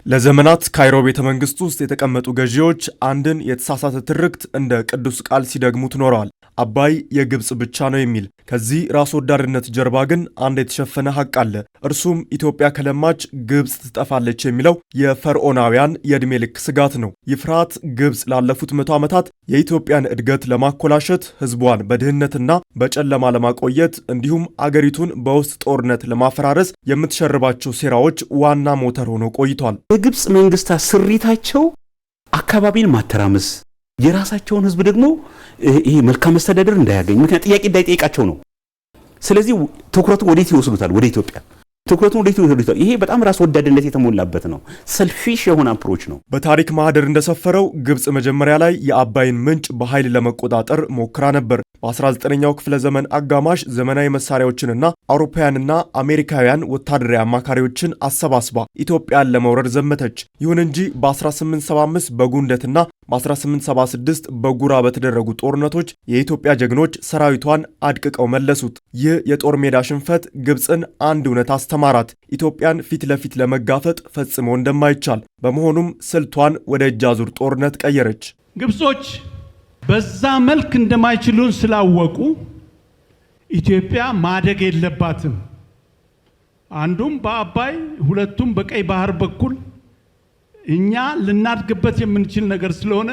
ለዘመናት ካይሮ ቤተ መንግስት ውስጥ የተቀመጡ ገዢዎች አንድን የተሳሳተ ትርክት እንደ ቅዱስ ቃል ሲደግሙት ኖረዋል። አባይ የግብጽ ብቻ ነው የሚል። ከዚህ ራስ ወዳድነት ጀርባ ግን አንድ የተሸፈነ ሀቅ አለ። እርሱም ኢትዮጵያ ከለማች ግብጽ ትጠፋለች የሚለው የፈርዖናውያን የዕድሜ ልክ ስጋት ነው። ይህ ፍርሃት ግብጽ ላለፉት 100 ዓመታት የኢትዮጵያን እድገት ለማኮላሸት፣ ህዝቧን በድህነትና በጨለማ ለማቆየት እንዲሁም አገሪቱን በውስጥ ጦርነት ለማፈራረስ የምትሸርባቸው ሴራዎች ዋና ሞተር ሆኖ ቆይቷል። የግብጽ መንግስታት ስሪታቸው አካባቢን ማተራመስ፣ የራሳቸውን ህዝብ ደግሞ ይሄ መልካም መስተዳደር እንዳያገኝ ምክንያት ጥያቄ እንዳይጠይቃቸው ነው። ስለዚህ ትኩረቱን ወዴት ይወስዱታል? ወደ ኢትዮጵያ ትኩረቱን ወዴት ይወስዱታል? ይሄ በጣም ራስ ወዳድነት የተሞላበት ነው። ሰልፊሽ የሆነ አፕሮች ነው። በታሪክ ማህደር እንደሰፈረው ግብጽ መጀመሪያ ላይ የአባይን ምንጭ በኃይል ለመቆጣጠር ሞክራ ነበር። በ19ኛው ክፍለ ዘመን አጋማሽ ዘመናዊ መሳሪያዎችንና አውሮፓውያንና አሜሪካውያን ወታደራዊ አማካሪዎችን አሰባስባ ኢትዮጵያን ለመውረር ዘመተች። ይሁን እንጂ በ1875 በጉንደትና በ1876 በጉራ በተደረጉ ጦርነቶች የኢትዮጵያ ጀግኖች ሰራዊቷን አድቅቀው መለሱት። ይህ የጦር ሜዳ ሽንፈት ግብጽን አንድ እውነት አስተማራት፣ ኢትዮጵያን ፊት ለፊት ለመጋፈጥ ፈጽሞ እንደማይቻል። በመሆኑም ስልቷን ወደ እጅ አዙር ጦርነት ቀየረች። ግብጾች በዛ መልክ እንደማይችሉን ስላወቁ ኢትዮጵያ ማደግ የለባትም፣ አንዱም በአባይ ሁለቱም በቀይ ባህር በኩል እኛ ልናድግበት የምንችል ነገር ስለሆነ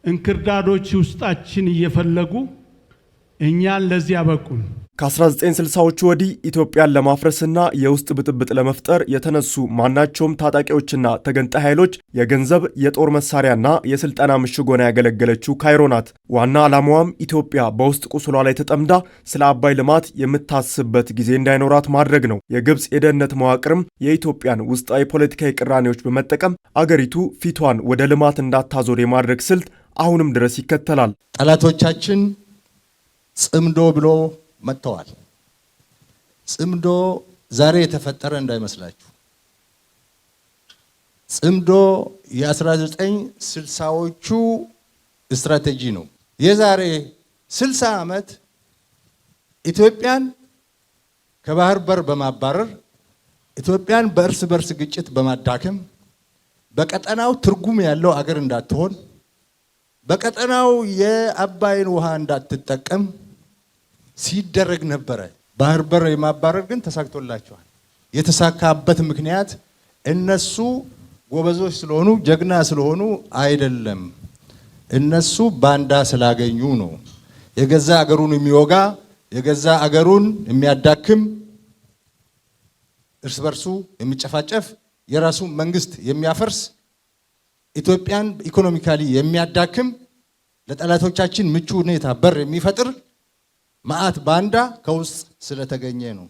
እንክርዳዶች ውስጣችን እየፈለጉ እኛን ለዚህ ያበቁን። ከ1960ዎቹ ወዲህ ኢትዮጵያን ለማፍረስና የውስጥ ብጥብጥ ለመፍጠር የተነሱ ማናቸውም ታጣቂዎችና ተገንጣይ ኃይሎች የገንዘብ የጦር መሳሪያና የስልጠና ምሽግ ሆና ያገለገለችው ካይሮ ናት። ዋና ዓላማዋም ኢትዮጵያ በውስጥ ቁስሏ ላይ ተጠምዳ ስለ አባይ ልማት የምታስብበት ጊዜ እንዳይኖራት ማድረግ ነው። የግብጽ የደህንነት መዋቅርም የኢትዮጵያን ውስጣዊ ፖለቲካዊ ቅራኔዎች በመጠቀም አገሪቱ ፊቷን ወደ ልማት እንዳታዞር የማድረግ ስልት አሁንም ድረስ ይከተላል። ጠላቶቻችን ጽምዶ ብሎ መጥተዋል። ጽምዶ ዛሬ የተፈጠረ እንዳይመስላችሁ። ጽምዶ የ1960ዎቹ ስትራቴጂ ነው። የዛሬ 60 ዓመት ኢትዮጵያን ከባህር በር በማባረር ኢትዮጵያን በእርስ በርስ ግጭት በማዳከም በቀጠናው ትርጉም ያለው አገር እንዳትሆን፣ በቀጠናው የአባይን ውሃ እንዳትጠቀም ሲደረግ ነበረ። ባህር በር የማባረር ግን ተሳክቶላቸዋል። የተሳካበት ምክንያት እነሱ ጎበዞች ስለሆኑ ጀግና ስለሆኑ አይደለም፣ እነሱ ባንዳ ስላገኙ ነው። የገዛ አገሩን የሚወጋ የገዛ አገሩን የሚያዳክም እርስ በርሱ የሚጨፋጨፍ የራሱ መንግስት የሚያፈርስ ኢትዮጵያን ኢኮኖሚካሊ የሚያዳክም ለጠላቶቻችን ምቹ ሁኔታ በር የሚፈጥር ማአት ባንዳ ከውስጥ ስለተገኘ ነው።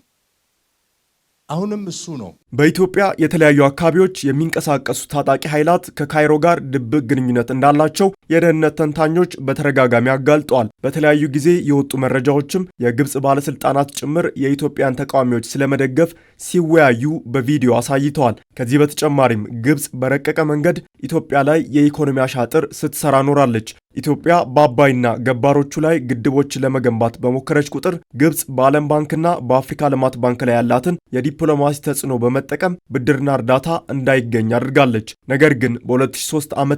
አሁንም እሱ ነው። በኢትዮጵያ የተለያዩ አካባቢዎች የሚንቀሳቀሱ ታጣቂ ኃይላት ከካይሮ ጋር ድብቅ ግንኙነት እንዳላቸው የደህንነት ተንታኞች በተደጋጋሚ አጋልጠዋል። በተለያዩ ጊዜ የወጡ መረጃዎችም የግብጽ ባለስልጣናት ጭምር የኢትዮጵያን ተቃዋሚዎች ስለመደገፍ ሲወያዩ በቪዲዮ አሳይተዋል። ከዚህ በተጨማሪም ግብጽ በረቀቀ መንገድ ኢትዮጵያ ላይ የኢኮኖሚ አሻጥር ስትሰራ ኖራለች። ኢትዮጵያ በአባይና ገባሮቹ ላይ ግድቦችን ለመገንባት በሞከረች ቁጥር ግብጽ በዓለም ባንክና በአፍሪካ ልማት ባንክ ላይ ያላትን የዲፕሎማሲ ተጽዕኖ በመጠቀም ብድርና እርዳታ እንዳይገኝ አድርጋለች። ነገር ግን በ2003 ዓ.ም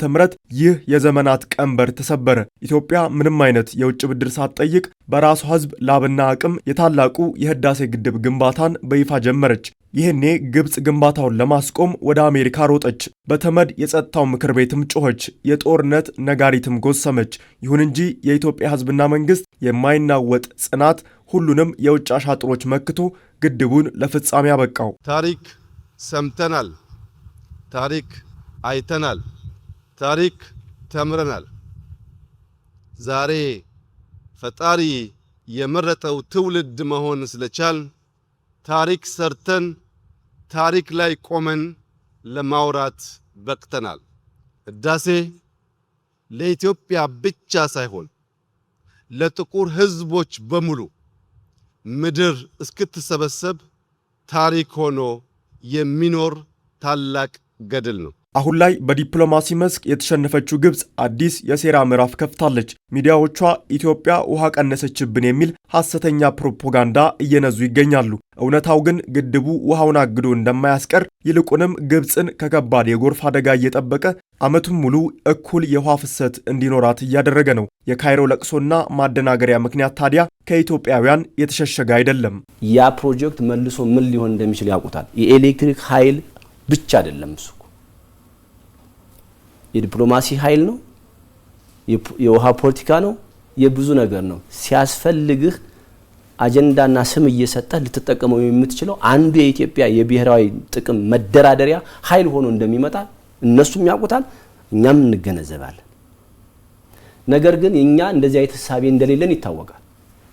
ይህ የዘመናት ቀንበር ተሰበረ። ኢትዮጵያ ምንም አይነት የውጭ ብድር ሳትጠይቅ በራሷ ሕዝብ ላብና አቅም የታላቁ የህዳሴ ግድብ ግንባታን በይፋ ጀመረች። ይህኔ ግብጽ ግንባታውን ለማስቆም ወደ አሜሪካ ሮጠች። በተመድ የጸጥታው ምክር ቤትም ጮኸች። የጦርነት ነጋሪትም ጎሰመች። ይሁን እንጂ የኢትዮጵያ ሕዝብና መንግስት የማይናወጥ ጽናት ሁሉንም የውጭ አሻጥሮች መክቶ ግድቡን ለፍጻሜ ያበቃው። ታሪክ ሰምተናል፣ ታሪክ አይተናል፣ ታሪክ ተምረናል። ዛሬ ፈጣሪ የመረጠው ትውልድ መሆን ስለቻል ታሪክ ሰርተን ታሪክ ላይ ቆመን ለማውራት በቅተናል። ህዳሴ ለኢትዮጵያ ብቻ ሳይሆን ለጥቁር ህዝቦች በሙሉ ምድር እስክትሰበሰብ ታሪክ ሆኖ የሚኖር ታላቅ ገድል ነው። አሁን ላይ በዲፕሎማሲ መስክ የተሸነፈችው ግብጽ አዲስ የሴራ ምዕራፍ ከፍታለች። ሚዲያዎቿ ኢትዮጵያ ውሃ ቀነሰችብን የሚል ሐሰተኛ ፕሮፓጋንዳ እየነዙ ይገኛሉ። እውነታው ግን ግድቡ ውሃውን አግዶ እንደማያስቀር ይልቁንም ግብጽን ከከባድ የጎርፍ አደጋ እየጠበቀ ዓመቱን ሙሉ እኩል የውሃ ፍሰት እንዲኖራት እያደረገ ነው። የካይሮ ለቅሶና ማደናገሪያ ምክንያት ታዲያ ከኢትዮጵያውያን የተሸሸገ አይደለም። ያ ፕሮጀክት መልሶ ምን ሊሆን እንደሚችል ያውቁታል። የኤሌክትሪክ ኃይል ብቻ አይደለም፣ እሱ የዲፕሎማሲ ኃይል ነው፣ የውሃ ፖለቲካ ነው፣ የብዙ ነገር ነው። ሲያስፈልግህ አጀንዳና ስም እየሰጠህ ልትጠቀመው የምትችለው አንዱ የኢትዮጵያ የብሔራዊ ጥቅም መደራደሪያ ኃይል ሆኖ እንደሚመጣ እነሱም ያውቁታል፣ እኛም እንገነዘባለን። ነገር ግን እኛ እንደዚህ አይነት ሐሳቤ እንደሌለን ይታወቃል።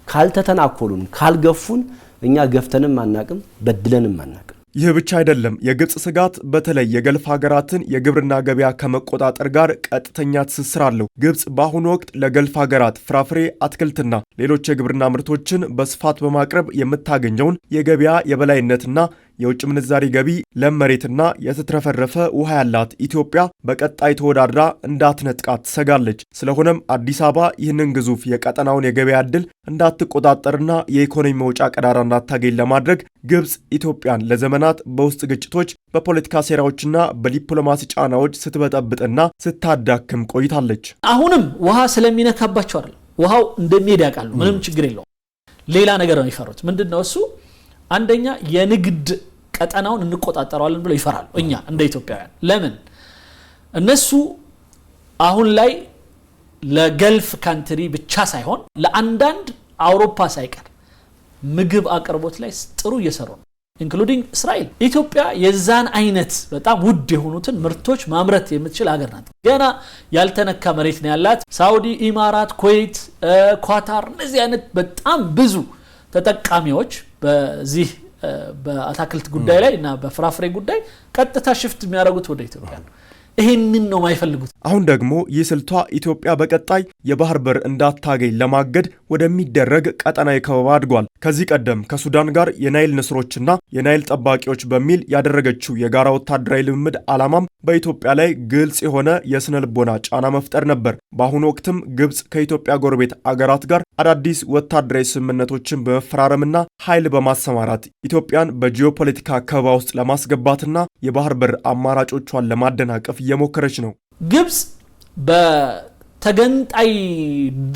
ካልተተናኮሉን ካልገፉን እኛ ገፍተንም አናቅም፣ በድለንም አናቅም። ይህ ብቻ አይደለም። የግብጽ ስጋት በተለይ የገልፍ ሀገራትን የግብርና ገበያ ከመቆጣጠር ጋር ቀጥተኛ ትስስር አለው። ግብጽ በአሁኑ ወቅት ለገልፍ ሀገራት ፍራፍሬ፣ አትክልትና ሌሎች የግብርና ምርቶችን በስፋት በማቅረብ የምታገኘውን የገበያ የበላይነትና የውጭ ምንዛሪ ገቢ ለም መሬትና የተትረፈረፈ ውሃ ያላት ኢትዮጵያ በቀጣይ ተወዳድራ እንዳትነጥቃት ትሰጋለች። ስለሆነም አዲስ አበባ ይህንን ግዙፍ የቀጠናውን የገበያ ዕድል እንዳትቆጣጠርና የኢኮኖሚ መውጫ ቀዳዳ እንዳታገኝ ለማድረግ ግብጽ ኢትዮጵያን ለዘመናት በውስጥ ግጭቶች፣ በፖለቲካ ሴራዎችና በዲፕሎማሲ ጫናዎች ስትበጠብጥና ስታዳክም ቆይታለች። አሁንም ውሃ ስለሚነካባቸው አይደል፣ ውሃው እንደሚሄድ ያውቃሉ። ምንም ችግር የለውም። ሌላ ነገር ነው የሚፈሩት። ምንድነው እሱ? አንደኛ የንግድ ቀጠናውን እንቆጣጠራለን ብለው ይፈራሉ። እኛ እንደ ኢትዮጵያውያን ለምን እነሱ አሁን ላይ ለገልፍ ካንትሪ ብቻ ሳይሆን ለአንዳንድ አውሮፓ ሳይቀር ምግብ አቅርቦት ላይ ጥሩ እየሰሩ ነው፣ ኢንክሉዲንግ እስራኤል። ኢትዮጵያ የዛን አይነት በጣም ውድ የሆኑትን ምርቶች ማምረት የምትችል ሀገር ናት። ገና ያልተነካ መሬት ነው ያላት። ሳውዲ፣ ኢማራት፣ ኩዌት፣ ኳታር እነዚህ አይነት በጣም ብዙ ተጠቃሚዎች በዚህ በአታክልት ጉዳይ ላይ እና በፍራፍሬ ጉዳይ ቀጥታ ሽፍት የሚያደርጉት ወደ ኢትዮጵያ ነው። ይሄንን ነው የማይፈልጉት። አሁን ደግሞ ይህ ስልቷ ኢትዮጵያ በቀጣይ የባህር በር እንዳታገኝ ለማገድ ወደሚደረግ ቀጠናዊ ከበባ አድጓል። ከዚህ ቀደም ከሱዳን ጋር የናይል ንስሮችና የናይል ጠባቂዎች በሚል ያደረገችው የጋራ ወታደራዊ ልምምድ ዓላማም በኢትዮጵያ ላይ ግልጽ የሆነ የስነ ልቦና ጫና መፍጠር ነበር። በአሁኑ ወቅትም ግብጽ ከኢትዮጵያ ጎረቤት አገራት ጋር አዳዲስ ወታደራዊ ስምምነቶችን በመፈራረምና ኃይል በማሰማራት ኢትዮጵያን በጂኦፖለቲካ ከበባ ውስጥ ለማስገባትና የባህር በር አማራጮቿን ለማደናቀፍ እየሞከረች ነው። ግብጽ በተገንጣይ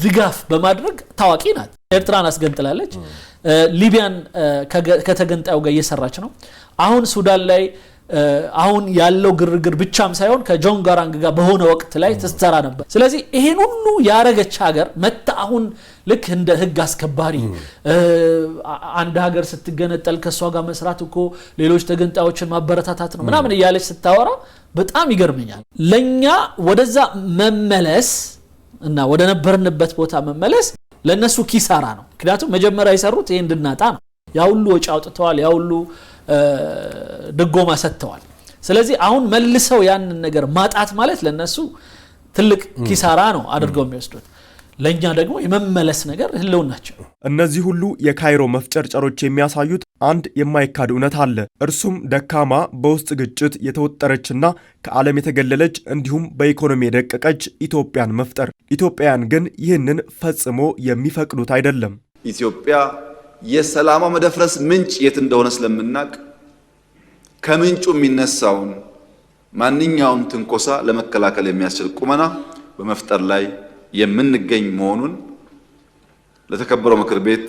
ድጋፍ በማድረግ ታዋቂ ናት። ኤርትራን አስገንጥላለች። ሊቢያን ከተገንጣዩ ጋር እየሰራች ነው። አሁን ሱዳን ላይ አሁን ያለው ግርግር ብቻም ሳይሆን ከጆን ጋራንግ ጋር በሆነ ወቅት ላይ ተስተራ ነበር። ስለዚህ ይሄን ሁሉ ያረገች ሀገር መጣ አሁን ልክ እንደ ህግ አስከባሪ አንድ ሀገር ስትገነጠል ከሷ ጋር መስራት እኮ ሌሎች ተገንጣዮችን ማበረታታት ነው ምናምን እያለች ስታወራ በጣም ይገርመኛል። ለኛ ወደዛ መመለስ እና ወደ ነበርንበት ቦታ መመለስ ለነሱ ኪሳራ ነው። ምክንያቱም መጀመሪያ የሰሩት ይሄን እንድናጣ ነው። ያ ሁሉ ወጪ አውጥተዋል፣ ያ ሁሉ ድጎማ ሰጥተዋል። ስለዚህ አሁን መልሰው ያንን ነገር ማጣት ማለት ለነሱ ትልቅ ኪሳራ ነው አድርገው የሚወስዱት። ለኛ ደግሞ የመመለስ ነገር ህልውናቸው። እነዚህ ሁሉ የካይሮ መፍጨርጨሮች የሚያሳዩት አንድ የማይካድ እውነት አለ። እርሱም ደካማ፣ በውስጥ ግጭት የተወጠረችና ከዓለም የተገለለች እንዲሁም በኢኮኖሚ የደቀቀች ኢትዮጵያን መፍጠር። ኢትዮጵያውያን ግን ይህንን ፈጽሞ የሚፈቅዱት አይደለም። ኢትዮጵያ የሰላማ መደፍረስ ምንጭ የት እንደሆነ ስለምናቅ ከምንጩ የሚነሳውን ማንኛውም ትንኮሳ ለመከላከል የሚያስችል ቁመና በመፍጠር ላይ የምንገኝ መሆኑን ለተከበረው ምክር ቤት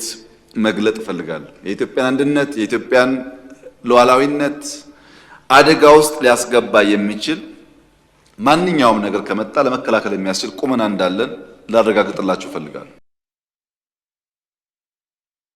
መግለጥ እፈልጋለሁ። የኢትዮጵያን አንድነት፣ የኢትዮጵያን ሉዓላዊነት አደጋ ውስጥ ሊያስገባ የሚችል ማንኛውም ነገር ከመጣ ለመከላከል የሚያስችል ቁመና እንዳለን ላረጋግጥላችሁ እፈልጋለሁ።